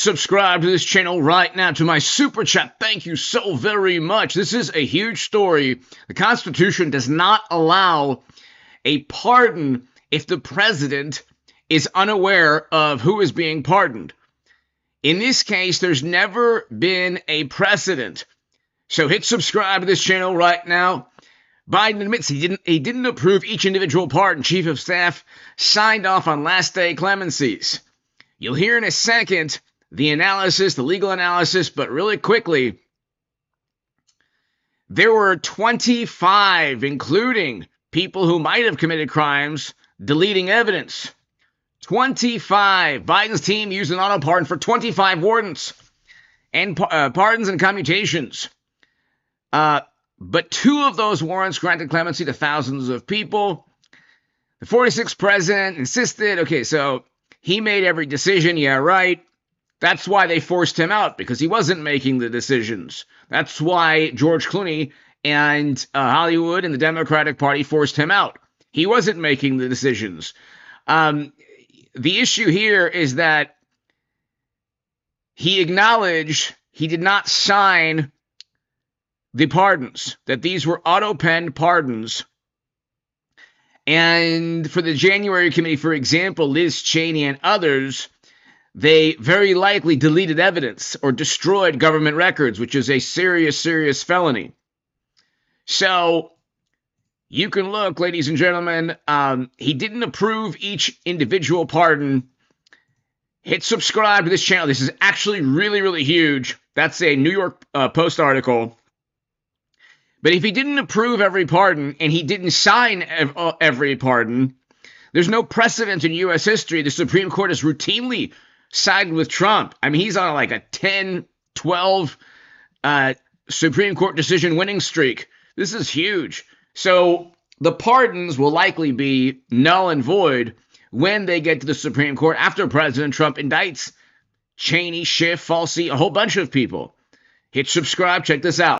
Subscribe to this channel right now to my super chat. Thank you so very much. This is a huge story. The Constitution does not allow a pardon if the president is unaware of who is being pardoned. In this case, there's never been a precedent. So hit subscribe to this channel right now. Biden admits he didn't approve each individual pardon. Chief of Staff signed off on last day clemencies. You'll hear in a second the analysis, the legal analysis, but really quickly, there were 25, including people who might have committed crimes, deleting evidence. 25. Biden's team used an auto pardon for 25 wardens and pardons and commutations. But 2 of those warrants granted clemency to thousands of people. The 46th president insisted, okay, so he made every decision, yeah, right. That's why they forced him out, because he wasn't making the decisions. That's why George Clooney and Hollywood and the Democratic Party forced him out. He wasn't making the decisions. The issue here is that he acknowledged he did not sign the pardons, that these were auto-penned pardons. And for the January committee, for example, Liz Cheney and others, they very likely deleted evidence or destroyed government records, which is a serious, serious felony. So you can look, ladies and gentlemen, he didn't approve each individual pardon. Hit subscribe to this channel. This is actually really, really huge. That's a New York Post article. But if he didn't approve every pardon and he didn't sign every pardon, there's no precedent in U.S. history. The Supreme Court has routinely sided with Trump. I mean, he's on like a 10-12 Supreme Court decision winning streak. This is huge. So the pardons will likely be null and void when they get to the Supreme Court after President Trump indicts Cheney, Schiff, FALCI, a whole bunch of people. Hit subscribe. Check this out.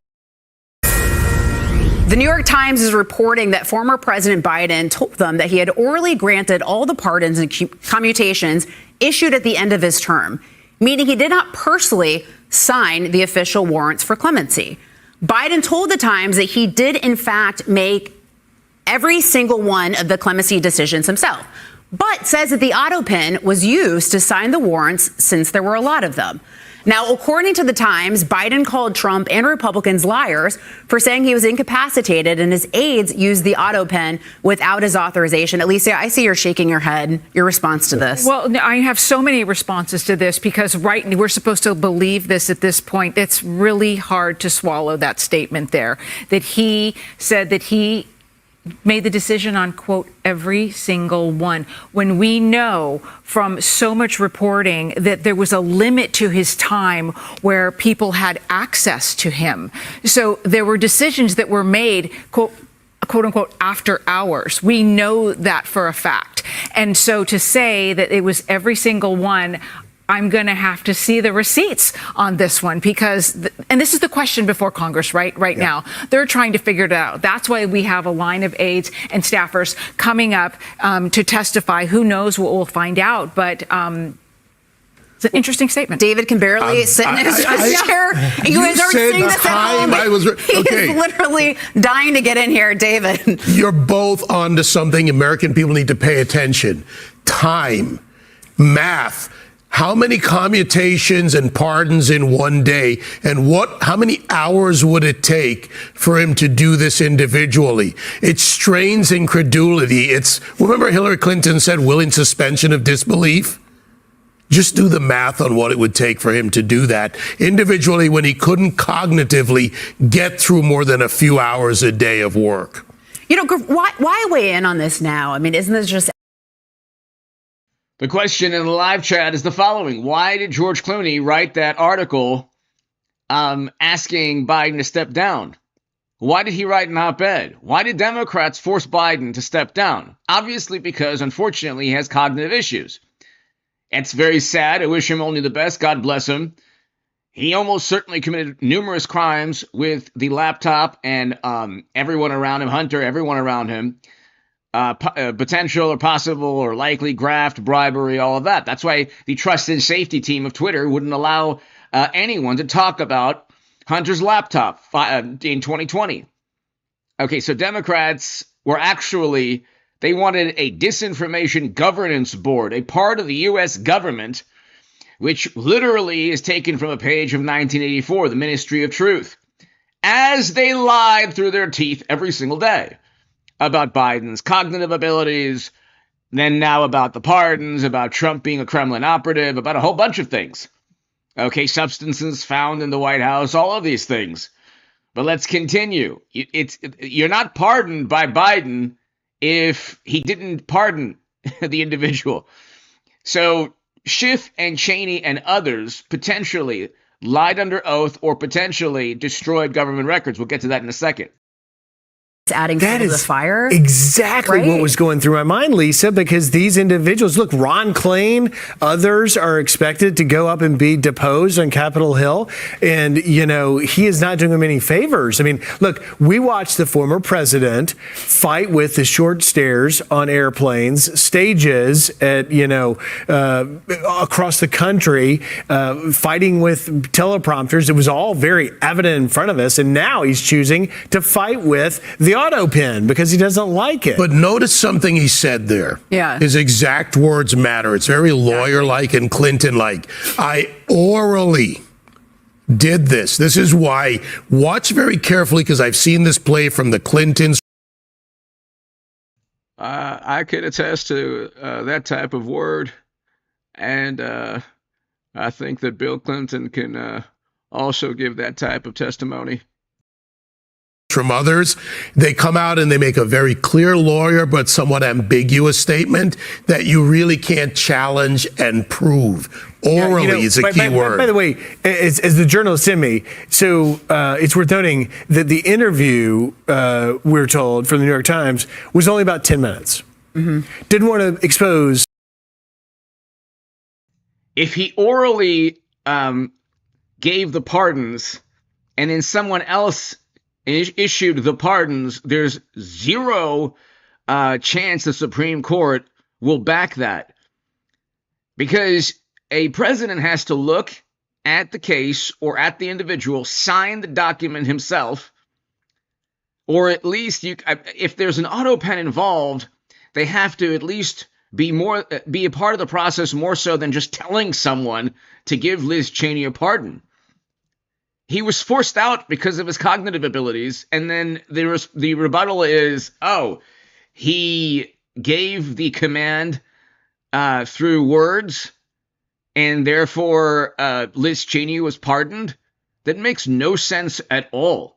The New York Times is reporting that former President Biden told them that he had orally granted all the pardons and commutations issued at the end of his term, meaning he did not personally sign the official warrants for clemency. Biden told the Times that he did, in fact, make every single one of the clemency decisions himself, but says that the auto pen was used to sign the warrants since there were a lot of them. Now, according to the Times, Biden called Trump and Republicans liars for saying he was incapacitated and his aides used the auto pen without his authorization. Alicia, I see you're shaking your head. Your response to this? Well, I have so many responses to this because we're supposed to believe this at this point. It's really hard to swallow that statement there, that he said that he made the decision on, quote, every single one, when we know from so much reporting that there was a limit to his time where people had access to him. So there were decisions that were made, quote unquote, after hours. We know that for a fact. And so to say that it was every single one, I'm going to have to see the receipts on this one because, and this is the question before Congress right now. They're trying to figure it out. That's why we have a line of aides and staffers coming up to testify. Who knows what we'll find out, but it's an interesting statement. David can barely sit in his chair. You guys aren't seeing this at home. He's literally dying to get in here, David. You're both onto something American people need to pay attention. Time, math. How many commutations and pardons in one day, and how many hours would it take for him to do this individually? It strains incredulity. Remember Hillary Clinton said willing suspension of disbelief? Just do the math on what it would take for him to do that individually when he couldn't cognitively get through more than a few hours a day of work. You know, why weigh in on this now? I mean, isn't this just... The question in the live chat is the following. Why did George Clooney write that article asking Biden to step down? Why did he write an op-ed? Why did Democrats force Biden to step down? Obviously because, unfortunately, he has cognitive issues. It's very sad. I wish him only the best. God bless him. He almost certainly committed numerous crimes with the laptop and everyone around him, Hunter, everyone around him. potential or possible or likely graft, bribery, all of that. That's why the trusted safety team of Twitter wouldn't allow anyone to talk about Hunter's laptop in 2020. Okay, so Democrats were actually, they wanted a disinformation governance board, a part of the U.S. government, which literally is taken from a page of 1984, the Ministry of Truth, as they lied through their teeth every single day about Biden's cognitive abilities, then now about the pardons, about Trump being a Kremlin operative, about a whole bunch of things. Okay, substances found in the White House, all of these things. But let's continue. You're not pardoned by Biden if he didn't pardon the individual. So Schiff and Cheney and others potentially lied under oath or potentially destroyed government records. We'll get to that in a second. Adding fuel to the fire. Exactly right? What was going through my mind, Lisa, because these individuals, look, Ron Klain, others are expected to go up and be deposed on Capitol Hill. And, you know, he is not doing them any favors. I mean, look, we watched the former president fight with the short stairs on airplanes, stages at, you know, across the country, fighting with teleprompters. It was all very evident in front of us. And now he's choosing to fight with the Autopen because he doesn't like it. But notice something he said there. Yeah. His exact words matter. It's very lawyer-like and Clinton-like. I orally did this. This is why. Watch very carefully because I've seen this play from the Clintons. I could attest to that type of word. And I think that Bill Clinton can also give that type of testimony. From others, they come out and they make a very clear lawyer but somewhat ambiguous statement that you really can't challenge and prove. Orally is a key word. By the way, as the journalist in me, so it's worth noting that the interview, we're told, from the New York Times was only about 10 minutes. Mm-hmm. Didn't want to expose. If he orally gave the pardons and then someone else issued the pardons, there's zero chance the Supreme Court will back that. Because a president has to look at the case or at the individual, sign the document himself, or at least if there's an Autopen involved, they have to at least be a part of the process more so than just telling someone to give Liz Cheney a pardon. He was forced out because of his cognitive abilities, and then the rebuttal is, oh, he gave the command through words, and therefore Liz Cheney was pardoned. That makes no sense at all.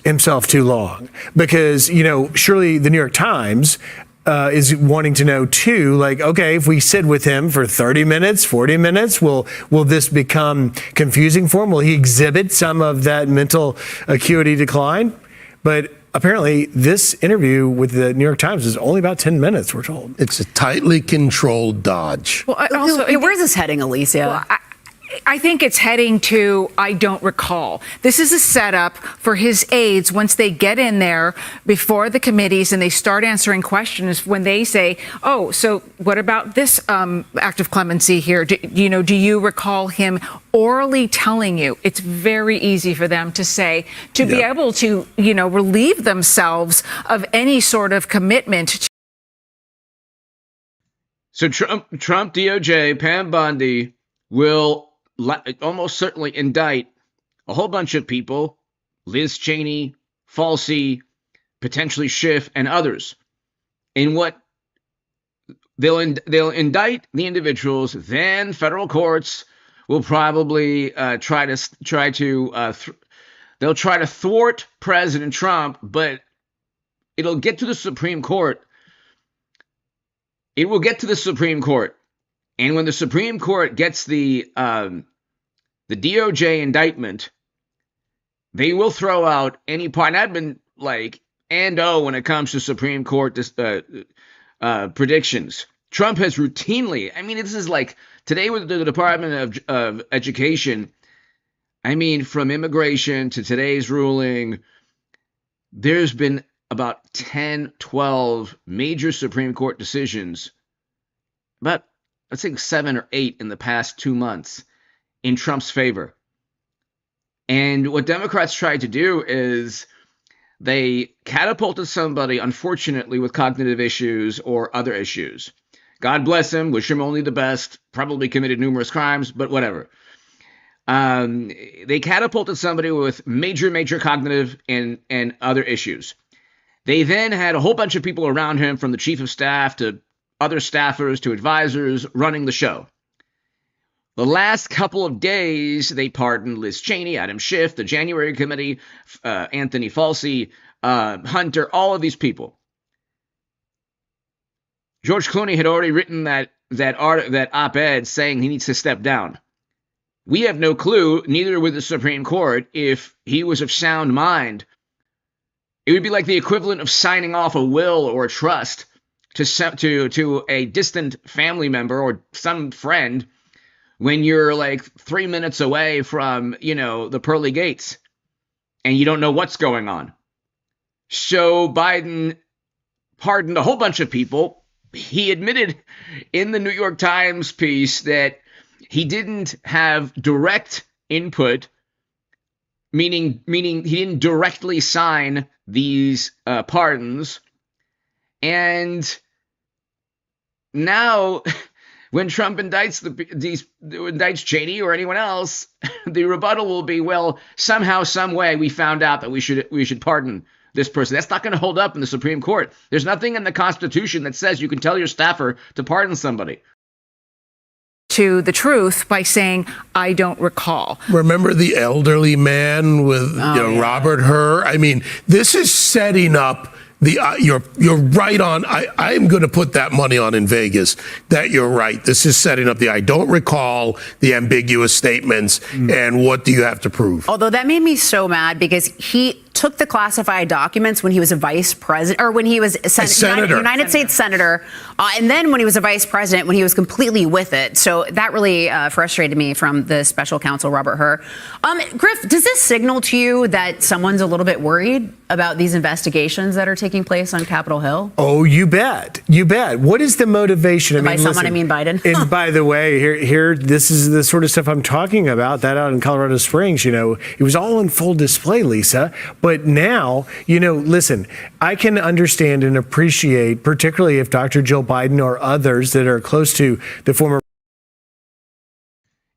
Himself too long because, you know, surely the New York Times is wanting to know too, like, okay, if we sit with him for 30 minutes, 40 minutes, will this become confusing for him? Will he exhibit some of that mental acuity decline? But apparently this interview with the New York Times is only about 10 minutes, we're told. It's a tightly controlled dodge. Well, also, where's this heading, Alicia? Well, I think it's heading to I don't recall. This is a setup for his aides once they get in there before the committees and they start answering questions when they say, oh, so what about this act of clemency here? Do you recall him orally telling you? It's very easy for them to say, to be able to, relieve themselves of any sort of commitment. So Trump DOJ, Pam Bondi will almost certainly indict a whole bunch of people, Liz Cheney, FALCI, potentially Schiff, and others. In what they'll indict the individuals, then federal courts will probably try to thwart President Trump, but it'll get to the Supreme Court. It will get to the Supreme Court. And when the Supreme Court gets the DOJ indictment, they will throw out any part. And I've been like, when it comes to Supreme Court predictions. Trump has routinely, this is like today with the Department of Education, from immigration to today's ruling, there's been about 10, 12 major Supreme Court decisions, about, let's say 7 or 8 in the past 2 months in Trump's favor. And what Democrats tried to do is they catapulted somebody, unfortunately, with cognitive issues or other issues. God bless him, wish him only the best, probably committed numerous crimes, but whatever. They catapulted somebody with major cognitive and other issues. They then had a whole bunch of people around him, from the chief of staff to other staffers to advisors, running the show. The last couple of days, they pardoned Liz Cheney, Adam Schiff, the January Committee, Anthony FALCI, Hunter, all of these people. George Clooney had already written that op-ed saying he needs to step down. We have no clue, neither with the Supreme Court, if he was of sound mind. It would be like the equivalent of signing off a will or a trust to a distant family member or some friend when you're like 3 minutes away from, the pearly gates and you don't know what's going on. So Biden pardoned a whole bunch of people. He admitted in the New York Times piece that he didn't have direct input, meaning he didn't directly sign these pardons. And now, when Trump indicts Cheney or anyone else, the rebuttal will be, well, somehow, some way, we found out that we should pardon this person. That's not going to hold up in the Supreme Court. There's nothing in the Constitution that says you can tell your staffer to pardon somebody. To the truth by saying, I don't recall. Remember the elderly man with Robert Hur? I mean, this is setting up you're right on. I am going to put that money on in Vegas that you're right. This is setting up I don't recall the ambiguous statements and what do you have to prove? Although that made me so mad because he took the classified documents when he was a vice president, or when he was United States Senator, and then when he was a vice president, when he was completely with it. So that really frustrated me from the special counsel, Robert Hur. Griff, does this signal to you that someone's a little bit worried about these investigations that are taking place on Capitol Hill? Oh, you bet. You bet. What is the motivation? By someone, I mean Biden. And by the way, here, this is the sort of stuff I'm talking about, that out in Colorado Springs, it was all on full display, Lisa. But now, listen, I can understand and appreciate, particularly if Dr. Jill Biden or others that are close to the former.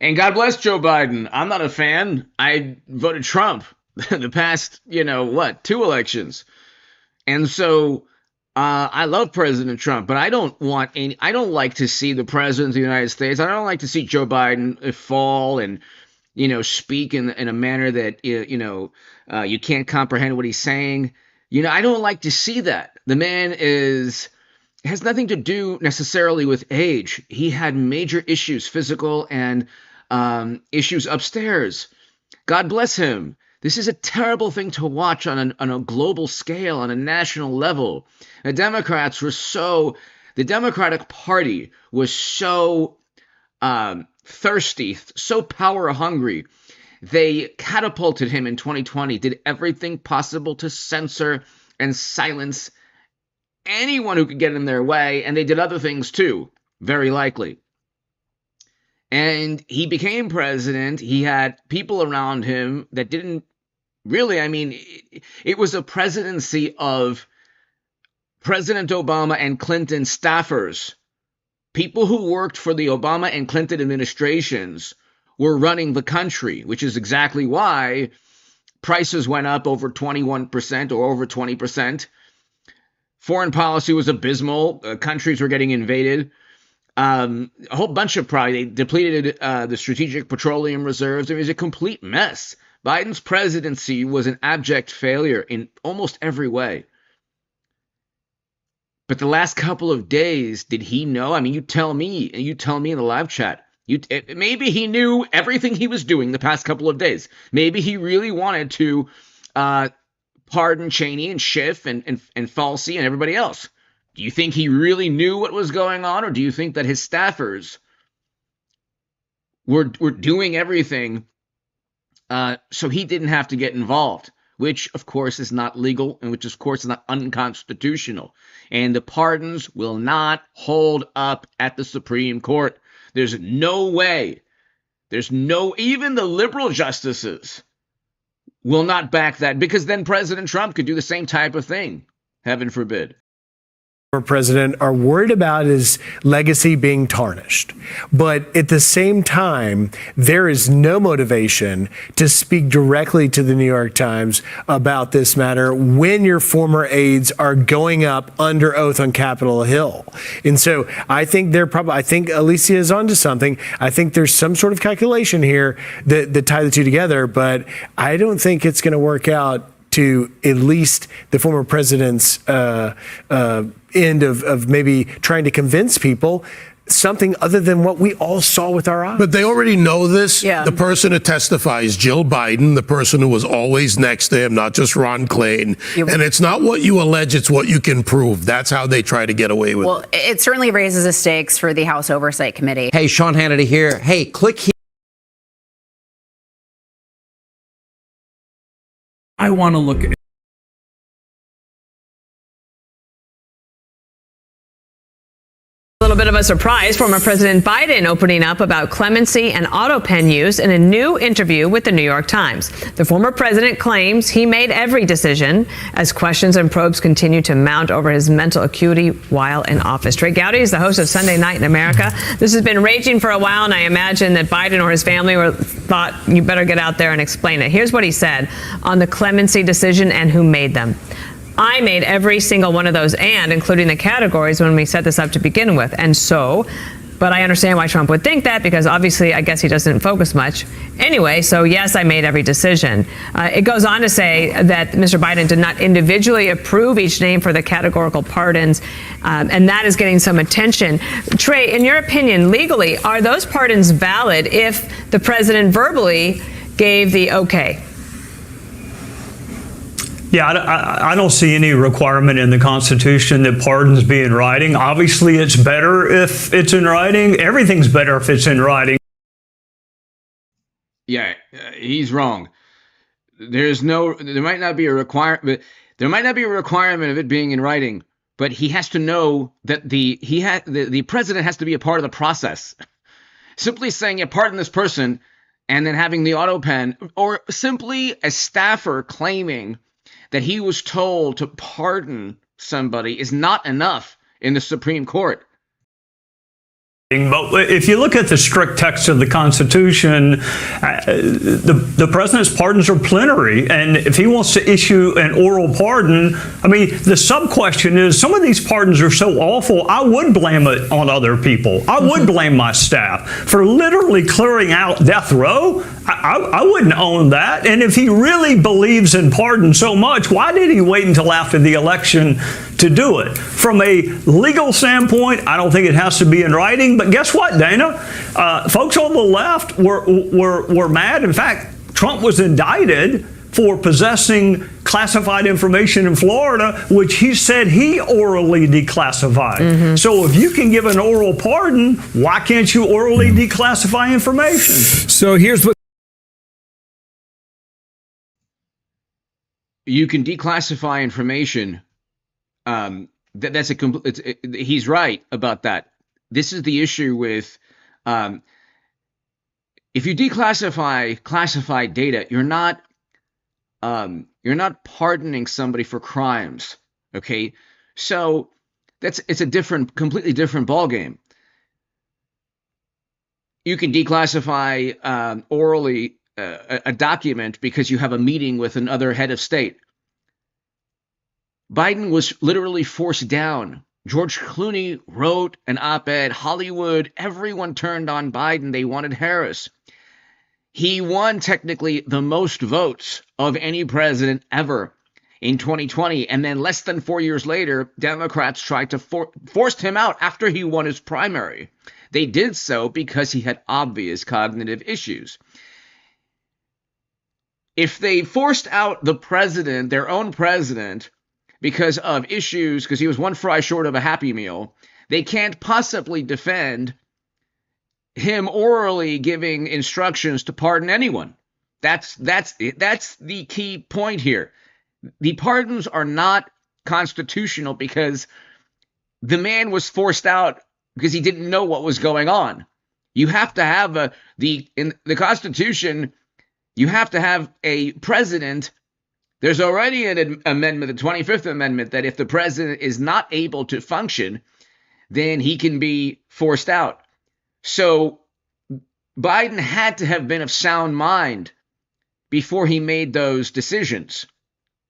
And God bless Joe Biden. I'm not a fan. I voted Trump the past, 2 elections. And so I love President Trump, but I don't like to see the president of the United States. I don't like to see Joe Biden fall and, speak in a manner that, you can't comprehend what he's saying. I don't like to see that. The man has nothing to do necessarily with age. He had major issues, physical and issues upstairs. God bless him. This is a terrible thing to watch on a global scale, on a national level. The Democratic Party was so thirsty, so power hungry. They catapulted him in 2020, did everything possible to censor and silence anyone who could get in their way, and they did other things too, very likely. And he became president. He had people around him that didn't really, it was a presidency of President Obama and Clinton staffers. People who worked for the Obama and Clinton administrations were running the country, which is exactly why prices went up over 21% or over 20%. Foreign policy was abysmal. Countries were getting invaded. A whole bunch of they depleted the strategic petroleum reserves. It was a complete mess. Biden's presidency was an abject failure in almost every way. But the last couple of days, did he know? You tell me in the live chat. Maybe he knew everything he was doing the past couple of days. Maybe he really wanted to pardon Cheney and Schiff and FALCI and everybody else. Do you think he really knew what was going on, or do you think that his staffers were doing everything so he didn't have to get involved? which of course is not legal and which of course is not unconstitutional. And the pardons will not hold up at the Supreme Court. There's no way. Even the liberal justices will not back that, because then President Trump could do the same type of thing. Heaven forbid. President are worried about his legacy being tarnished. But at the same time, there is no motivation to speak directly to the New York Times about this matter when your former aides are going up under oath on Capitol Hill. And so I think I think Alicia is onto something. I think there's some sort of calculation here that tie the two together, but I don't think it's going to work out to at least the former president's end of maybe trying to convince people something other than what we all saw with our eyes. But they already know this. Yeah. The person who testifies, Jill Biden, the person who was always next to him, not just Ron Klain. And it's not what you allege, it's what you can prove. That's how they try to get away with it. Well, it certainly raises the stakes for the House Oversight Committee. Hey, Sean Hannity here. Hey, click here. I want to look at A little bit of a surprise, former President Biden opening up about clemency and Autopen use in a new interview with the New York Times. The former president claims he made every decision as questions and probes continue to mount over his mental acuity while in office. Trey Gowdy is the host of Sunday Night in America. This has been raging for a while, and I imagine that Biden or his family thought you better get out there and explain it. Here's what he said on the clemency decision and who made them. I made every single one of those, and including the categories when we set this up to begin with. And so, but I understand why Trump would think that, because obviously I guess he doesn't focus much. Anyway, so yes, I made every decision. It goes on to say that Mr. Biden did not individually approve each name for the categorical pardons, and that is getting some attention. Trey, in your opinion, legally, are those pardons valid if the president verbally gave the okay? Yeah, I don't see any requirement in the Constitution that pardons be in writing. Obviously, it's better if it's in writing. Everything's better if it's in writing. Yeah, he's wrong. There might not be a requirement. There might not be a requirement of it being in writing, but he has to know that the president has to be a part of the process. Simply saying, "Yeah, pardon this person," and then having the Autopen, or simply a staffer claiming that he was told to pardon somebody, is not enough in the Supreme Court. But if you look at the strict text of the Constitution, the president's pardons are plenary. And if he wants to issue an oral pardon, I mean, the sub-question is, some of these pardons are so awful, I would blame it on other people. I would blame my staff for literally clearing out death row. I wouldn't own that. And if he really believes in pardon so much, why did he wait until after the election to do it? From a legal standpoint, I don't think it has to be in writing. But guess what, Dana? Folks on the left were mad. In fact, Trump was indicted for possessing classified information in Florida, which he said he orally declassified. So if you can give an oral pardon, why can't you orally declassify information? So here's what You can declassify information. He's right about that. This is the issue with if you declassify classified data, you're not pardoning somebody for crimes. Okay, so it's a completely different ballgame. You can declassify orally a document because you have a meeting with another head of state. Biden was literally forced down. George Clooney wrote an op-ed. Hollywood, everyone turned on Biden. They wanted Harris. He won technically the most votes of any president ever in 2020. And then less than 4 years later, Democrats tried to force him out after he won his primary. They did so because he had obvious cognitive issues. If they forced out the president, their own president, because of issues, because he was one fry short of a Happy Meal, they can't possibly defend him orally giving instructions to pardon anyone. That's the key point here. The pardons are not constitutional because the man was forced out because he didn't know what was going on. You have to have in the Constitution, you have to have a president. There's already an amendment, the 25th Amendment, that if the president is not able to function, then he can be forced out. So Biden had to have been of sound mind before he made those decisions.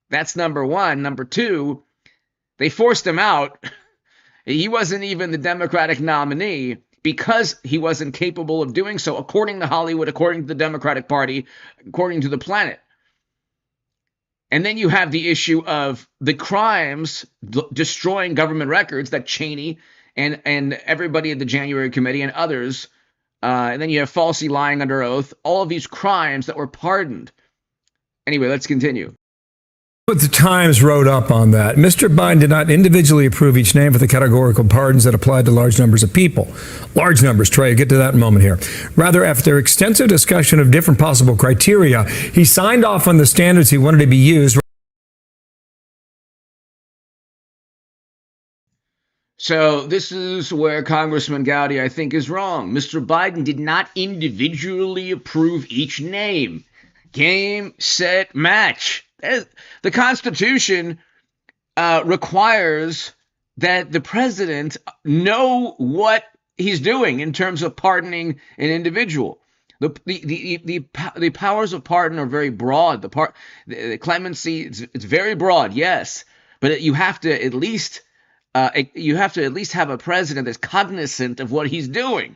That's number one. Number two, they forced him out. He wasn't even the Democratic nominee because he wasn't capable of doing so, according to Hollywood, according to the Democratic Party, according to the planet. And then you have the issue of the crimes destroying government records that CHENEY and everybody at the January committee and others, and then you have FALCI lying under oath, all of these crimes that were pardoned. Anyway, let's continue. What the Times wrote up on that. Mr. Biden did not individually approve each name for the categorical pardons that applied to large numbers of people. Large numbers, Trey, I'll get to that in a moment here. Rather, after extensive discussion of different possible criteria, he signed off on the standards he wanted to be used. So this is where Congressman Gowdy, I think, is wrong. Mr. Biden did not individually approve each name. Game, set, match. The Constitution requires that the president know what he's doing in terms of pardoning an individual. The powers of pardon are very broad. The clemency, it's very broad, yes, but you have to at least have a president that's cognizant of what he's doing.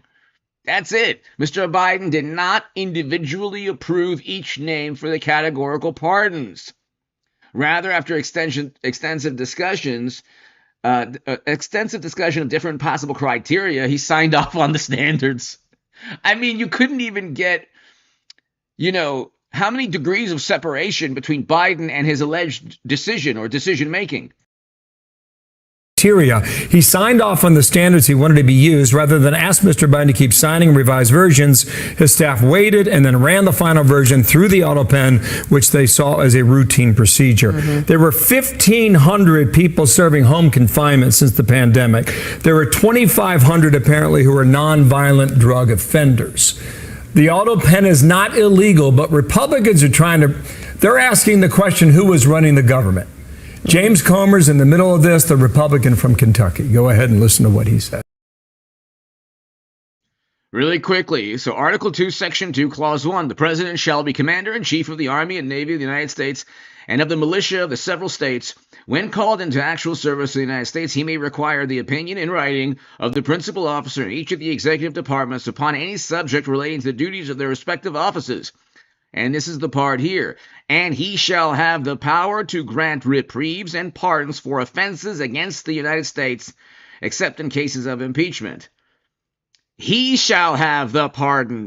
That's it. Mr. Biden did not individually approve each name for the categorical pardons. Rather, after extensive discussion of different possible criteria, he signed off on the standards. I mean, you couldn't even get, how many degrees of separation between Biden and his alleged decision or decision making? He signed off on the standards he wanted to be used. Rather than ask Mr. Biden to keep signing revised versions, his staff waited and then ran the final version through the Autopen, which they saw as a routine procedure. There were 1,500 people serving home confinement since the pandemic. There were 2,500 apparently who were nonviolent drug offenders. The Autopen is not illegal, but Republicans are they're asking the question, who was running the government? James Comer's in the middle of this, the Republican from Kentucky. Go ahead and listen to what he said. Really quickly, so Article 2, Section 2, Clause 1, the President shall be Commander-in-Chief of the Army and Navy of the United States and of the militia of the several states. When called into actual service to the United States, he may require the opinion in writing of the principal officer in each of the executive departments upon any subject relating to the duties of their respective offices. And this is the part here. And he shall have the power to grant reprieves and pardons for offenses against the United States, except in cases of impeachment. He shall have the power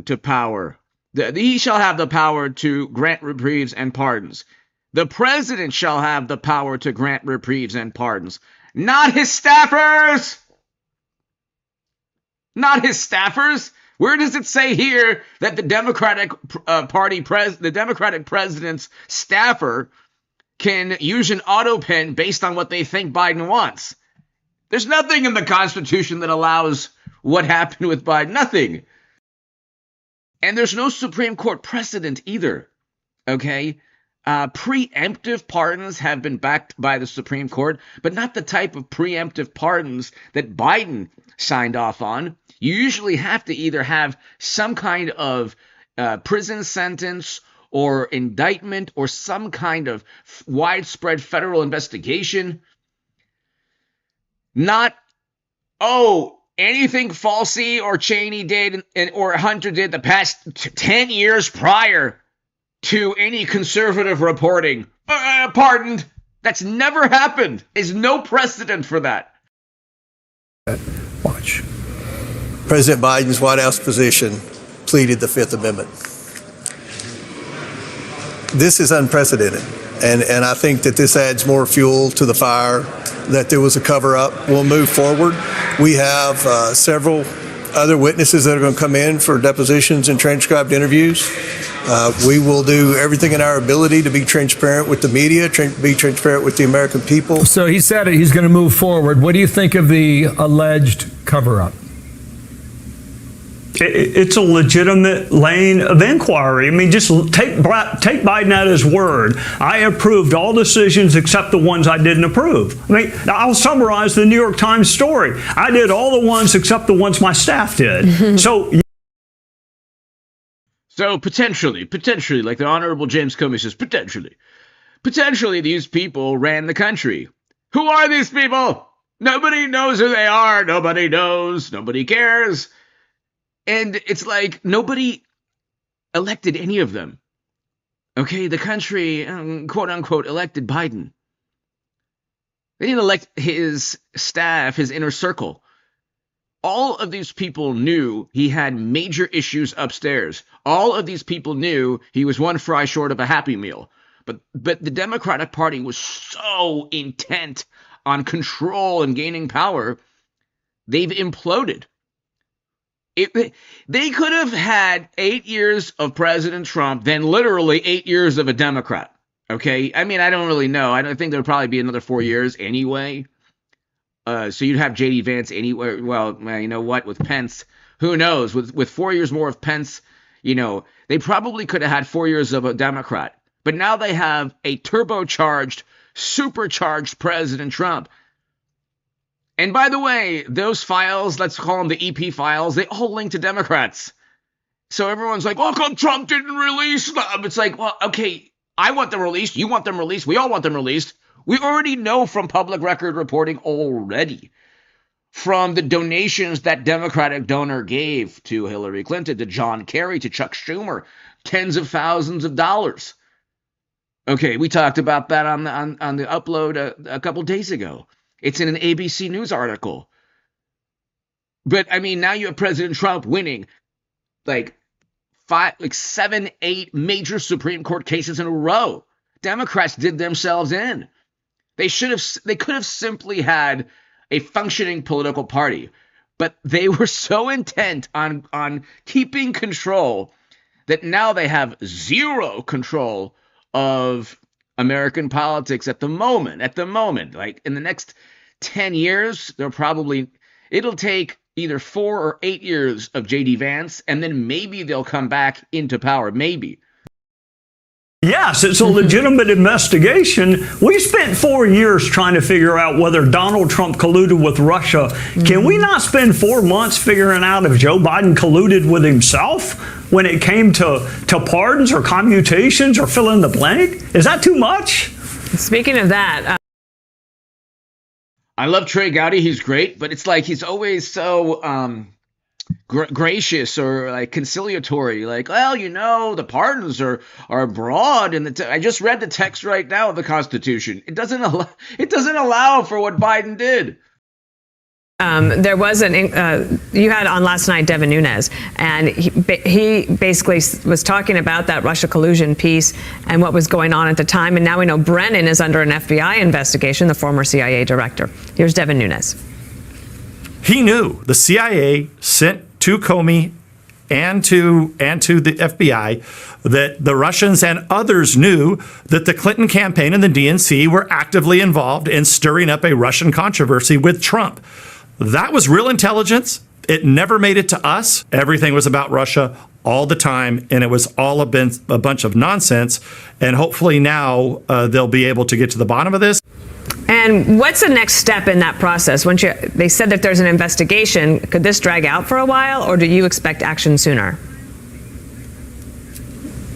to grant reprieves and pardons. The president shall have the power to grant reprieves and pardons, not his staffers. Not his staffers. Where does it say here that the Democratic president's staffer can use an Autopen based on what they think Biden wants? There's nothing in the Constitution that allows what happened with Biden. Nothing. And there's no Supreme Court precedent either. Okay? Preemptive pardons have been backed by the Supreme Court, but not the type of preemptive pardons that Biden signed off on. You usually have to either have some kind of prison sentence or indictment or some kind of widespread federal investigation. Not, anything FALCI or CHENEY did or Hunter did the past 10 years prior to any conservative reporting. Pardoned. That's never happened. There's no precedent for that. Watch. President Biden's White House position pleaded the Fifth Amendment. This is unprecedented, and I think that this adds more fuel to the fire that there was a cover-up. We'll move forward. We have several other witnesses that are going to come in for depositions and transcribed interviews. We will do everything in our ability to be transparent with the media, be transparent with the American people. So he said it, he's going to move forward. What do you think of the alleged cover-up? It's a legitimate lane of inquiry. I mean, just take Biden at his word. I approved all decisions except the ones I didn't approve. I mean, I'll summarize the New York Times story. I did all the ones except the ones my staff did. So potentially, like the Honorable James Comey says, potentially these people ran the country. Who are these people? Nobody knows who they are. Nobody knows. Nobody cares. And it's like nobody elected any of them. Okay, the country, quote unquote, elected Biden. They didn't elect his staff, his inner circle. All of these people knew he had major issues upstairs. All of these people knew he was one fry short of a Happy Meal. But the Democratic Party was so intent on control and gaining power, they've imploded. They could have had 8 years of President Trump, then literally 8 years of a Democrat. Okay? I mean, I don't really know. I don't think there would probably be another 4 years anyway. So you'd have J.D. Vance anywhere. Well, you know what? With Pence, who knows? With 4 years more of Pence, you know, they probably could have had 4 years of a Democrat. But now they have a turbocharged, supercharged President Trump. And by the way, those files, let's call them the EP files, they all link to Democrats. So everyone's like, well, come Trump didn't release them. It's like, well, okay, I want them released. You want them released. We all want them released. We already know from public record reporting already, from the donations that Democratic donor gave to Hillary Clinton, to John Kerry, to Chuck Schumer, tens of thousands of dollars. Okay, we talked about that on the upload a couple days ago. It's in an ABC News article. But, I mean, now you have President Trump winning like 7, 8 major Supreme Court cases in a row. Democrats did themselves in. They could have simply had a functioning political party. But they were so intent on keeping control that now they have zero control of American politics at the moment. Like in the next 10 years, it'll take either 4 or 8 years of J.D. Vance, and then maybe they'll come back into power. Maybe. Yes, it's a legitimate investigation. We spent 4 years trying to figure out whether Donald Trump colluded with Russia. Can we not spend 4 months figuring out if Joe Biden colluded with himself when it came to pardons or commutations or fill in the blank? Is that too much? Speaking of that, I love Trey Gowdy. He's great, but it's like he's always so gracious or like conciliatory. Like, well, you know, the pardons are broad, and I just read the text right now of the Constitution. It doesn't allow for what Biden did. There was you had on last night Devin Nunes, and he basically was talking about that Russia collusion piece and what was going on at the time. And now we know Brennan is under an FBI investigation, the former CIA director. Here's Devin Nunes. He knew the CIA sent to Comey and to the FBI that the Russians and others knew that the Clinton campaign and the DNC were actively involved in stirring up a Russian controversy with Trump. That was real intelligence. It never made it to us. Everything was about Russia all the time, and it was all a bunch of nonsense. And hopefully now they'll be able to get to the bottom of this. And what's the next step in that process? They said that there's an investigation. Could this drag out for a while, or do you expect action sooner?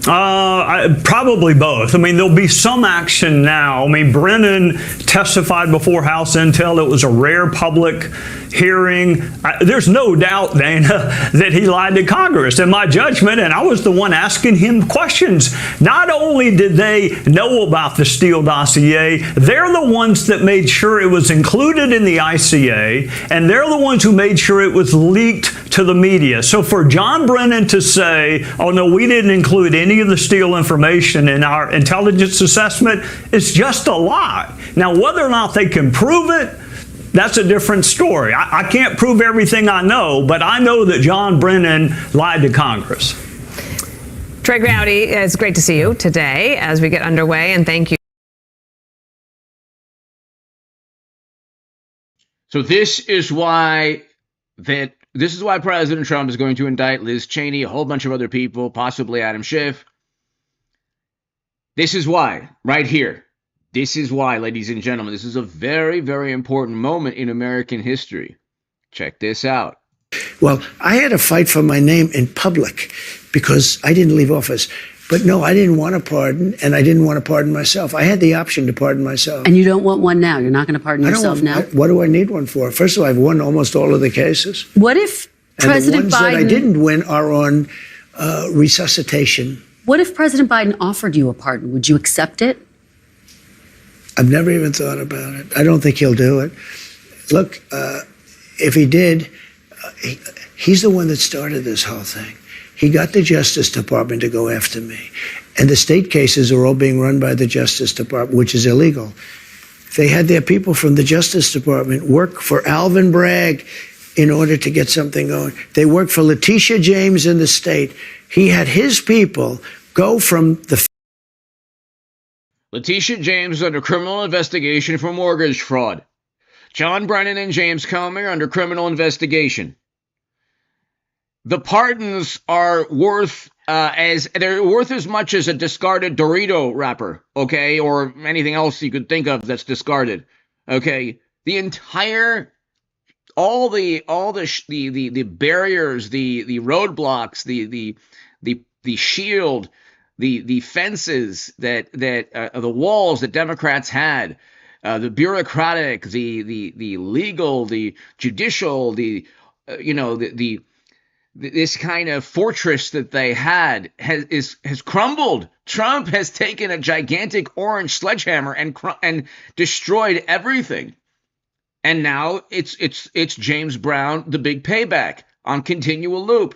Probably both. I mean, there'll be some action now. I mean, Brennan testified before House Intel. It was a rare public hearing. There's no doubt, Dana, that he lied to Congress, in my judgment, and I was the one asking him questions. Not only did they know about the Steele dossier, they're the ones that made sure it was included in the ICA, and they're the ones who made sure it was leaked to the media. So for John Brennan to say, oh no, we didn't include any of the Steele information in our intelligence assessment, is just a lie. Now, whether or not they can prove it, that's a different story. I can't prove everything I know, but I know that John Brennan lied to Congress. Trey Gowdy, it's great to see you today as we get underway, and thank you. So this is why President Trump is going to indict Liz Cheney, a whole bunch of other people, possibly Adam Schiff. This is why, right here. This is why, ladies and gentlemen, this is a very, very important moment in American history. Check this out. Well, I had to fight for my name in public because I didn't leave office. But no, I didn't want to pardon, and I didn't want to pardon myself. I had the option to pardon myself. And you don't want one now? You're not going to pardon yourself now? What do I need one for? First of all, I've won almost all of the cases. What if President Biden... And the ones that I didn't win are on resuscitation. What if President Biden offered you a pardon? Would you accept it? I've never even thought about it. I don't think he'll do it. Look, if he did, he's the one that started this whole thing. He got the Justice Department to go after me. And the state cases are all being run by the Justice Department, which is illegal. They had their people from the Justice Department work for Alvin Bragg in order to get something going. They worked for Letitia James in the state. He had his people go from the... Letitia James is under criminal investigation for mortgage fraud. John Brennan and James Comey are under criminal investigation. The pardons are worth as much as a discarded Dorito wrapper, okay, or anything else you could think of that's discarded, okay. The entire, all the barriers, the roadblocks, the shield, the fences that the walls that Democrats had, the bureaucratic, the legal, the judicial, this kind of fortress that they had has crumbled. Trump has taken a gigantic orange sledgehammer and destroyed everything. And now it's James Brown, the big payback on continual loop.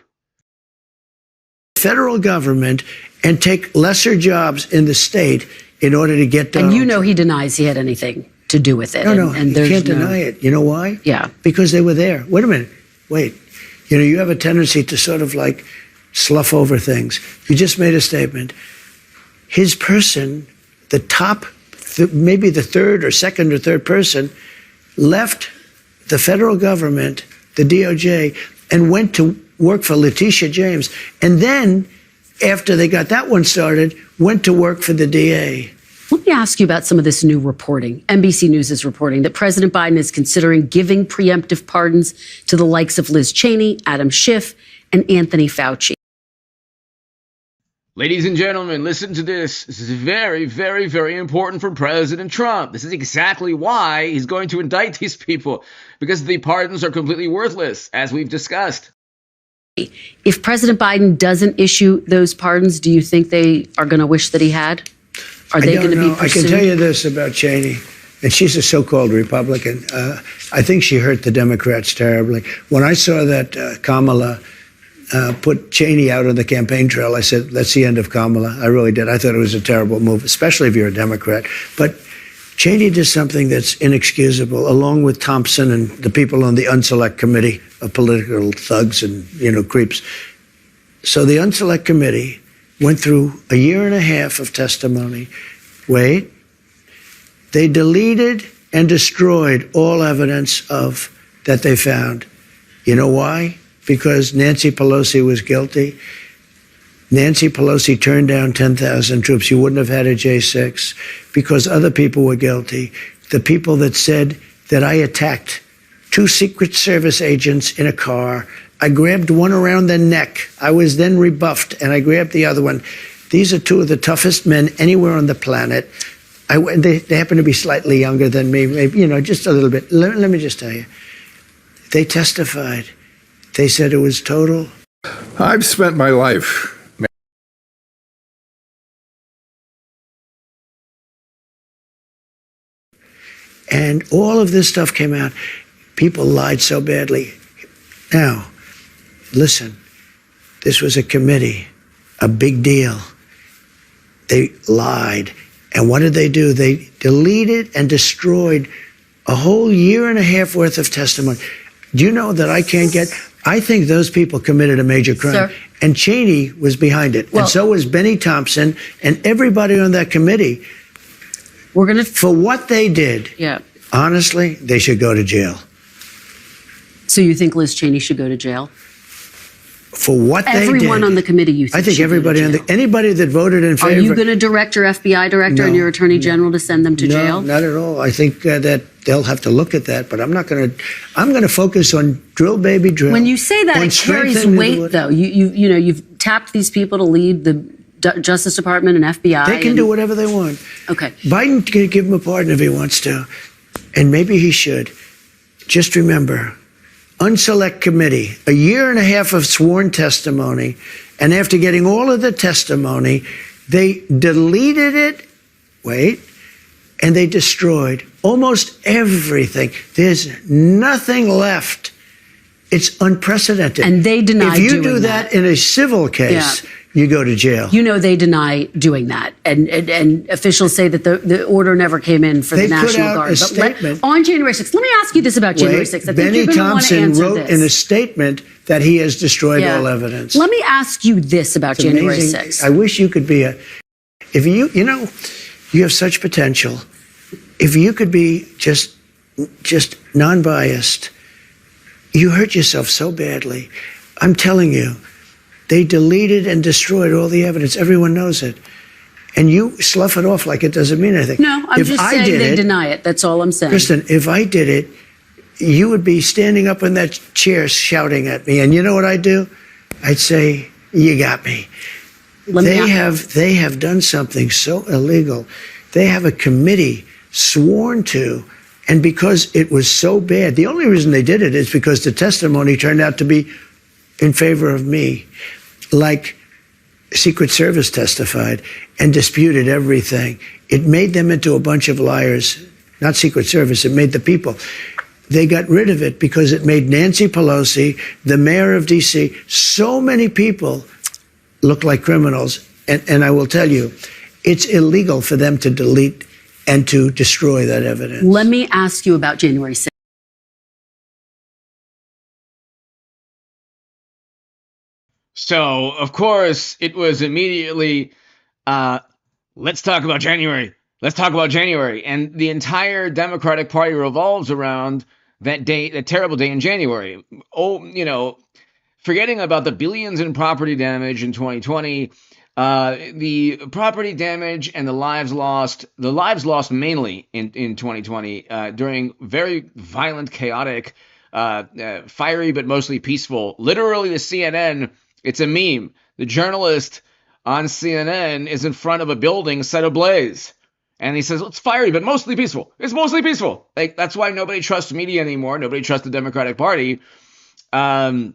Federal government and take lesser jobs in the state in order to get Donald And you know he denies he had anything to do with it. No, and you can't deny it. You know why? Yeah. Because they were there. Wait a minute. Wait. You know, you have a tendency to sort of like slough over things. You just made a statement. His person, the top, maybe the third or second or third person, left the federal government, the DOJ, and went to work for Letitia James. And then, after they got that one started, went to work for the DA. Let me ask you about some of this new reporting. NBC News is reporting that President Biden is considering giving preemptive pardons to the likes of Liz Cheney, Adam Schiff, and Anthony Fauci. Ladies and gentlemen, listen to this. This is very, very, very important for President Trump. This is exactly why he's going to indict these people, because the pardons are completely worthless, as we've discussed. If President Biden doesn't issue those pardons, do you think they are going to wish that he had? Are they going to be pursued? I can tell you this about Cheney, and she's a so-called Republican. I think she hurt the Democrats terribly. When I saw that Kamala put Cheney out on the campaign trail, I said, that's the end of Kamala. I really did. I thought it was a terrible move, especially if you're a Democrat. But Cheney did something that's inexcusable, along with Thompson and the people on the Unselect Committee of political thugs and, creeps. So the Unselect Committee went through a year and a half of testimony. Wait. They deleted and destroyed all evidence of that they found. You know why? Because Nancy Pelosi was guilty. Nancy Pelosi turned down 10,000 troops. You wouldn't have had a J6 because other people were guilty. The people that said that I attacked 2 Secret Service agents in a car. I grabbed one around the neck. I was then rebuffed, and I grabbed the other one. These are 2 of the toughest men anywhere on the planet. They happen to be slightly younger than me, maybe, just a little bit. Let me just tell you. They testified. They said it was total. I've spent my life. And all of this stuff came out. People lied so badly. Now, listen, this was a committee, a big deal. They lied. And what did they do? They deleted and destroyed a whole year and a half worth of testimony. Do you know that I can't get I think those people committed a major crime. Sir? And Cheney was behind it. Well, and so was Benny Thompson and everybody on that committee. For what they did, honestly, they should go to jail. So you think Liz Cheney should go to jail? For what they did. Everyone on the committee, you think I think should everybody go to jail. anybody that voted in favor. Are you going to direct your FBI director and your attorney general to send them to jail? No, not at all. I think that they'll have to look at that, but I'm not going to. I'm going to focus on drill, baby, drill. When you say that, it carries weight, though. You've tapped these people to lead the Justice Department and FBI. They can do whatever they want. Okay. Biden can give him a pardon if he wants to, and maybe he should. Just remember, unselect committee, a year and a half of sworn testimony, and after getting all of the testimony, they deleted it. And they destroyed almost everything. There's nothing left. It's unprecedented. And they deny If you doing do that in a civil case, you go to jail. You know they deny doing that, and officials say that the order never came in for the National Guard. A statement. On January 6th, let me ask you this about January 6th. I think Benny you're going to want to Thompson answer wrote this. in a statement that he has destroyed all evidence. Let me ask you this about It's January amazing. 6th. I wish you could be if you have such potential. If you could be just non-biased, you hurt yourself so badly. I'm telling you, they deleted and destroyed all the evidence. Everyone knows it. And you slough it off like it doesn't mean anything. No, I'm just saying they deny it. That's all I'm saying. Kristen, if I did it, you would be standing up in that chair shouting at me. And you know what I'd do? I'd say, you got me. They have done something so illegal. They have a committee sworn to, and because it was so bad, the only reason they did it is because the testimony turned out to be in favor of me. Like Secret Service testified and disputed everything. It made them into a bunch of liars. Not Secret Service, it made the people. They got rid of it because it made Nancy Pelosi, the mayor of D.C., so many people look like criminals. And I will tell you, it's illegal for them to delete and to destroy that evidence. Let me ask you about January 6th. So, of course, it was immediately, let's talk about January. Let's talk about January. And the entire Democratic Party revolves around that day, that terrible day in January. Forgetting about the billions in property damage in 2020, the property damage and the lives lost mainly in 2020 during very violent, chaotic, fiery, but mostly peaceful. Literally, the CNN, it's a meme. The journalist on CNN is in front of a building set ablaze. And he says, it's fiery, but mostly peaceful. It's mostly peaceful. Like, that's why nobody trusts media anymore. Nobody trusts the Democratic Party. The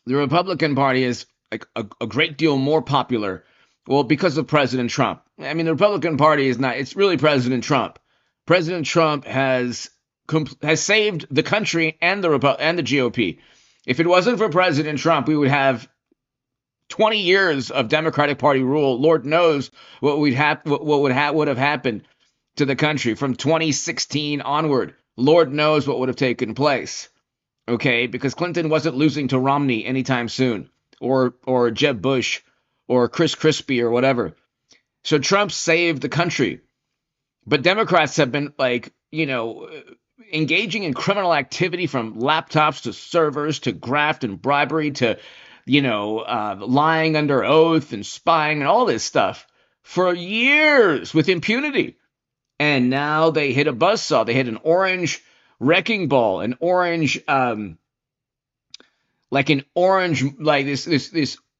Republican Party is like a great deal more popular. Well, because of President Trump. I mean, the Republican Party is not, it's really President Trump. President Trump has saved the country and the GOP. If it wasn't for President Trump, we would have 20 years of Democratic Party rule. Lord knows what would have happened to the country from 2016 onward. Lord knows what would have taken place. Okay, because Clinton wasn't losing to Romney anytime soon, or Jeb Bush, or Chris Christie, or whatever. So Trump saved the country. But Democrats have been engaging in criminal activity from laptops to servers to graft and bribery to lying under oath and spying and all this stuff for years with impunity. And now they hit a buzzsaw. They hit an orange wrecking ball, an orange, this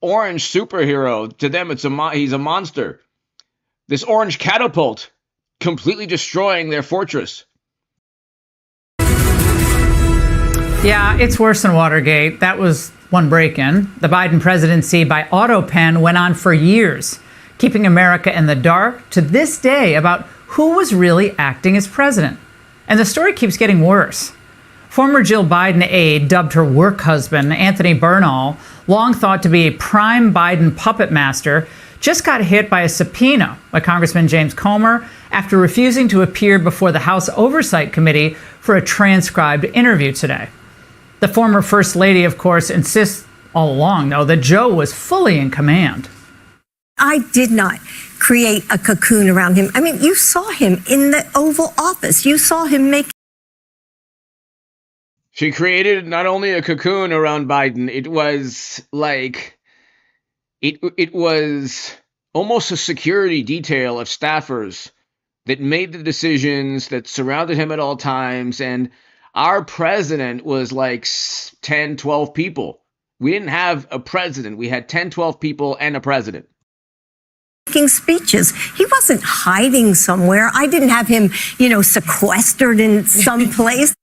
orange superhero. To them, he's a monster. This orange catapult completely destroying their fortress. Yeah, it's worse than Watergate. That was one break-in. The Biden presidency by Autopen went on for years, keeping America in the dark to this day about who was really acting as president. And the story keeps getting worse. Former Jill Biden aide, dubbed her work husband, Anthony Bernal, long thought to be a prime Biden puppet master, just got hit by a subpoena by Congressman James Comer after refusing to appear before the House Oversight Committee for a transcribed interview today. The former First Lady, of course, insists all along, though, that Joe was fully in command. I did not create a cocoon around him. I mean, you saw him in the Oval Office. You saw him make. She created not only a cocoon around Biden, it was like, it was almost a security detail of staffers that made the decisions, that surrounded him at all times. And our president was like 10, 12 people. We didn't have a president. We had 10, 12 people and a president. Making speeches. He wasn't hiding somewhere. I didn't have him, sequestered in some place.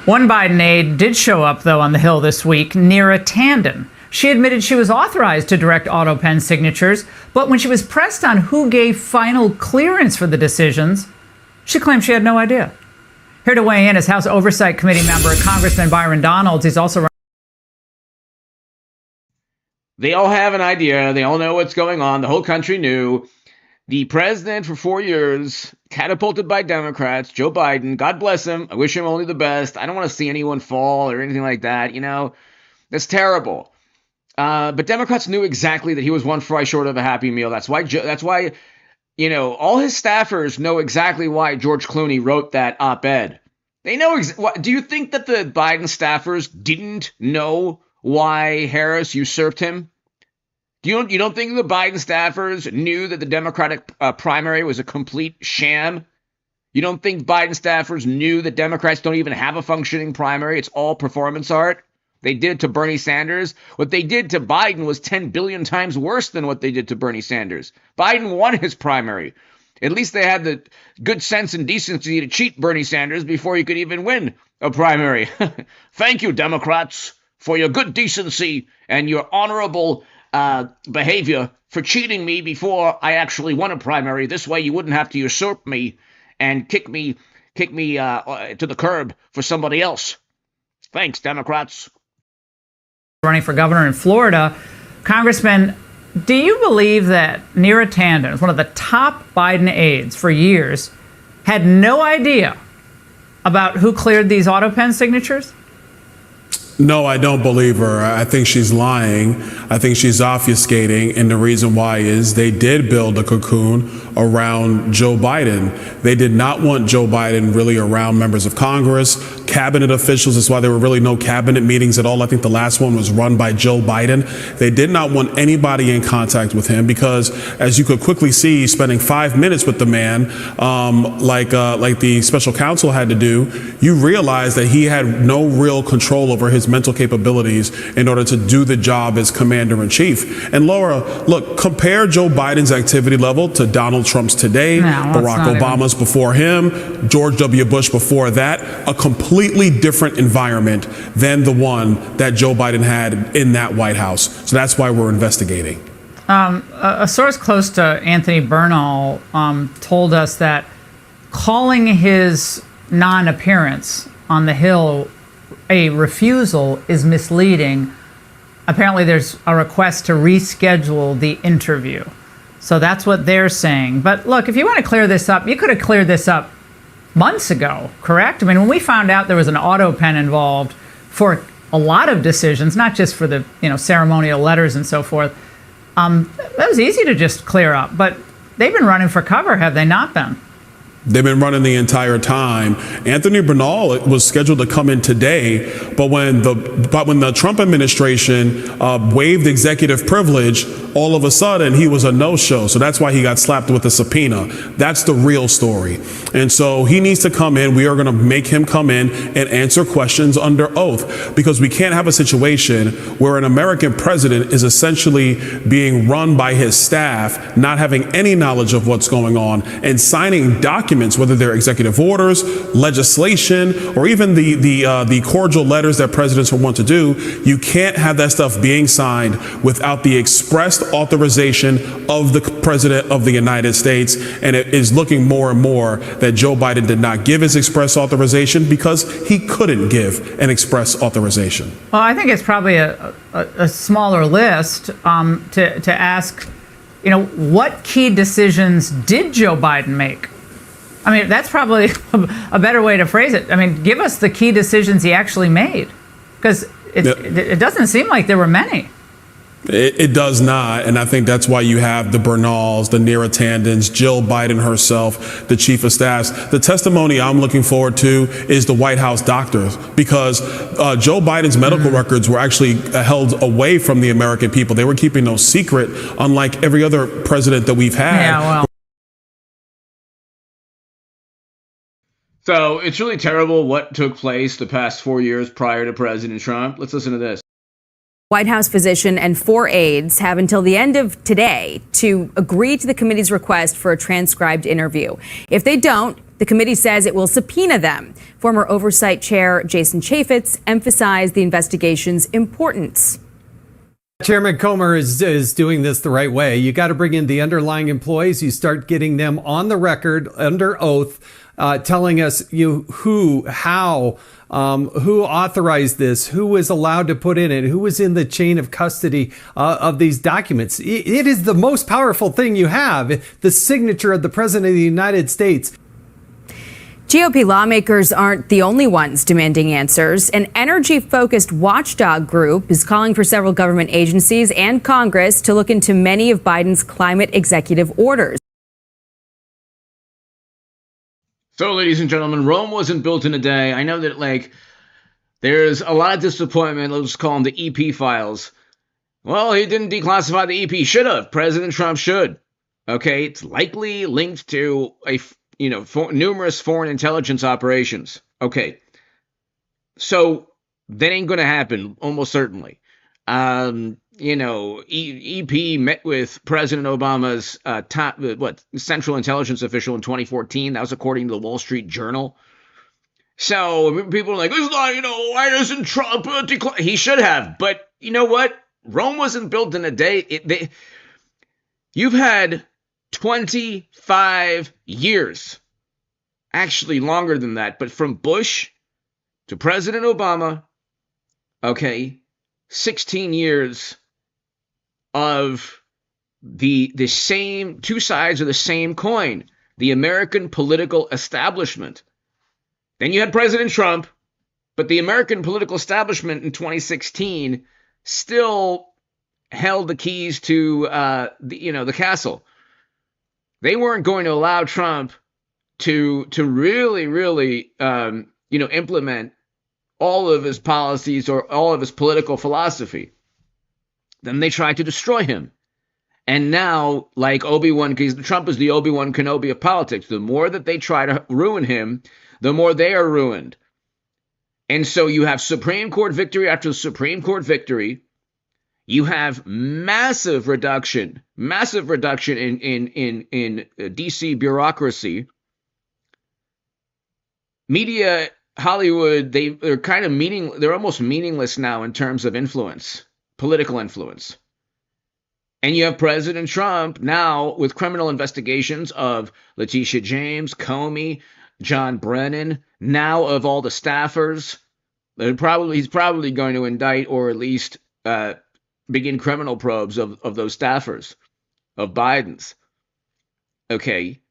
One Biden aide did show up, though, on the Hill this week, Neera Tanden. She admitted she was authorized to direct Autopen signatures, but when she was pressed on who gave final clearance for the decisions, she claimed she had no idea. Here to weigh in is House Oversight Committee member Congressman Byron Donalds. He's also They all have an idea. They all know what's going on. The whole country knew. The president for 4 years, catapulted by Democrats, Joe Biden, God bless him. I wish him only the best. I don't want to see anyone fall or anything like that. That's terrible. But Democrats knew exactly that he was one fry short of a Happy Meal. That's why, all his staffers know exactly why George Clooney wrote that op-ed. They know. Do you think that the Biden staffers didn't know why Harris usurped him? You don't think the Biden staffers knew that the Democratic primary was a complete sham? You don't think Biden staffers knew that Democrats don't even have a functioning primary? It's all performance art. They did it to Bernie Sanders. What they did to Biden was 10 billion times worse than what they did to Bernie Sanders. Biden won his primary. At least they had the good sense and decency to cheat Bernie Sanders before he could even win a primary. Thank you, Democrats, for your good decency and your honorable behavior for cheating me before I actually won a primary. This way you wouldn't have to usurp me and kick me to the curb for somebody else. Thanks, Democrats. running for governor in Florida. Congressman, do you believe that Neera Tanden, one of the top Biden aides for years, had no idea about who cleared these Autopen signatures? No, I don't believe her. I think she's lying. I think she's obfuscating. And the reason why is they did build a cocoon around Joe Biden. They did not want Joe Biden really around members of Congress, cabinet officials. That's why there were really no cabinet meetings at all. I think the last one was run by Joe Biden. They did not want anybody in contact with him because, as you could quickly see, spending 5 minutes with the man, like the special counsel had to do, you realize that he had no real control over his mental capabilities in order to do the job as commander-in-chief. And Laura, look, compare Joe Biden's activity level to Donald Trump's today, Barack Obama's before him, George W. Bush before that, a completely different environment than the one that Joe Biden had in that White House. So that's why we're investigating. A source close to Anthony Bernal told us that calling his non-appearance on the Hill a refusal is misleading. Apparently there's a request to reschedule the interview. So that's what they're saying. But look, if you want to clear this up, you could have cleared this up months ago, correct? I mean, when we found out there was an Autopen involved for a lot of decisions, not just for the ceremonial letters and so forth, that was easy to just clear up. But they've been running for cover, have they not been? They've been running the entire time. Anthony Bernal was scheduled to come in today, but when the Trump administration waived executive privilege, all of a sudden he was a no-show. So that's why he got slapped with a subpoena. That's the real story. And so he needs to come in. We are going to make him come in and answer questions under oath, because we can't have a situation where an American president is essentially being run by his staff, not having any knowledge of what's going on, and signing documents, whether they're executive orders, legislation, or even the cordial letters that presidents will want to do. You can't have that stuff being signed without the expressed authorization of the president of the United States. And it is looking more and more that Joe Biden did not give his express authorization because he couldn't give an express authorization. Well, I think it's probably a smaller list to ask, what key decisions did Joe Biden make? I mean, that's probably a better way to phrase it. I mean, give us the key decisions he actually made, because it doesn't seem like there were many. It does not, and I think that's why you have the Bernals, the Neera Tandons, Jill Biden herself, the chief of staffs. The testimony I'm looking forward to is the White House doctors, because Joe Biden's medical records were actually held away from the American people. They were keeping those secret, unlike every other president that we've had. Yeah, well. So it's really terrible what took place the past 4 years prior to President Trump. Let's listen to this. White House physician and 4 aides have until the end of today to agree to the committee's request for a transcribed interview. If they don't, the committee says it will subpoena them. Former Oversight Chair Jason Chaffetz emphasized the investigation's importance. Chairman Comer is doing this the right way. You got to bring in the underlying employees. You start getting them on the record under oath, telling us who, how, who authorized this, who was allowed to put in it, who was in the chain of custody of these documents. It is the most powerful thing you have, the signature of the President of the United States. GOP lawmakers aren't the only ones demanding answers. An energy-focused watchdog group is calling for several government agencies and Congress to look into many of Biden's climate executive orders. So, ladies and gentlemen, Rome wasn't built in a day. I know that, there's a lot of disappointment. Let's call them the EP files. Well, he didn't declassify the EP. Should have. President Trump should. Okay, it's likely linked to numerous foreign intelligence operations. Okay, so that ain't going to happen, almost certainly. EP met with President Obama's Central Intelligence official in 2014. That was according to the Wall Street Journal. So people are like, it's not, why doesn't Trump declare? He should have. But you know what? Rome wasn't built in a day. You've had 25 years, actually longer than that, but from Bush to President Obama, 16 years of the same two sides of the same coin, the American political establishment. Then you had President Trump, but the American political establishment in 2016 still held the keys to the castle. They weren't going to allow Trump to really implement all of his policies or all of his political philosophy. Then they tried to destroy him. And now, like Obi-Wan, because Trump is the Obi-Wan Kenobi of politics, the more that they try to ruin him, the more they are ruined. And so you have Supreme Court victory after Supreme Court victory. You have massive reduction in DC bureaucracy. Media, Hollywood, they're kind of they're almost meaningless now in terms of influence, political influence. And you have President Trump now with criminal investigations of Letitia James, Comey, John Brennan, now of all the staffers. He's probably going to indict or at least begin criminal probes of those staffers, of Biden's. Okay.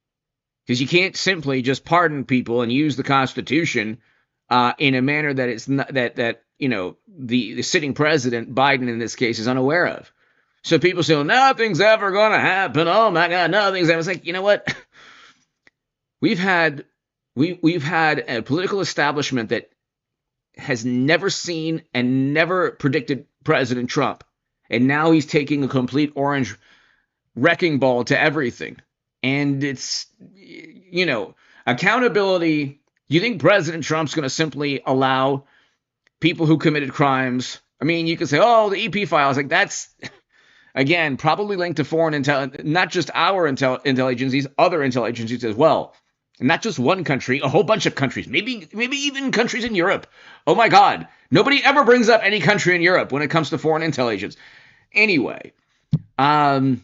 Because you can't simply just pardon people and use the Constitution in a manner that it's not, that the sitting president, Biden in this case, is unaware of. So people say, well, nothing's ever going to happen. Oh my God, nothing's ever. It's like, you know what? We've had a political establishment that has never seen and never predicted President Trump. And now he's taking a complete orange wrecking ball to everything. And it's, accountability. You think President Trump's going to simply allow people who committed crimes? I mean, you could say, oh, the EP files, like that's, again, probably linked to foreign intelligence, not just our intel agencies, other intel agencies as well. And not just one country, a whole bunch of countries, maybe even countries in Europe. Oh my God, nobody ever brings up any country in Europe when it comes to foreign intelligence. Anyway, I'm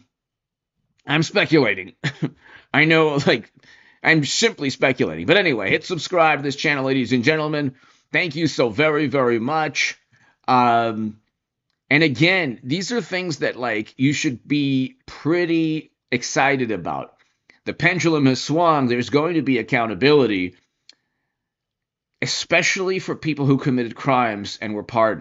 speculating. I know, I'm simply speculating. But anyway, hit subscribe to this channel, ladies and gentlemen. Thank you so very, very much. And again, these are things that you should be pretty excited about. The pendulum has swung. There's going to be accountability, especially for people who committed crimes and were pardoned.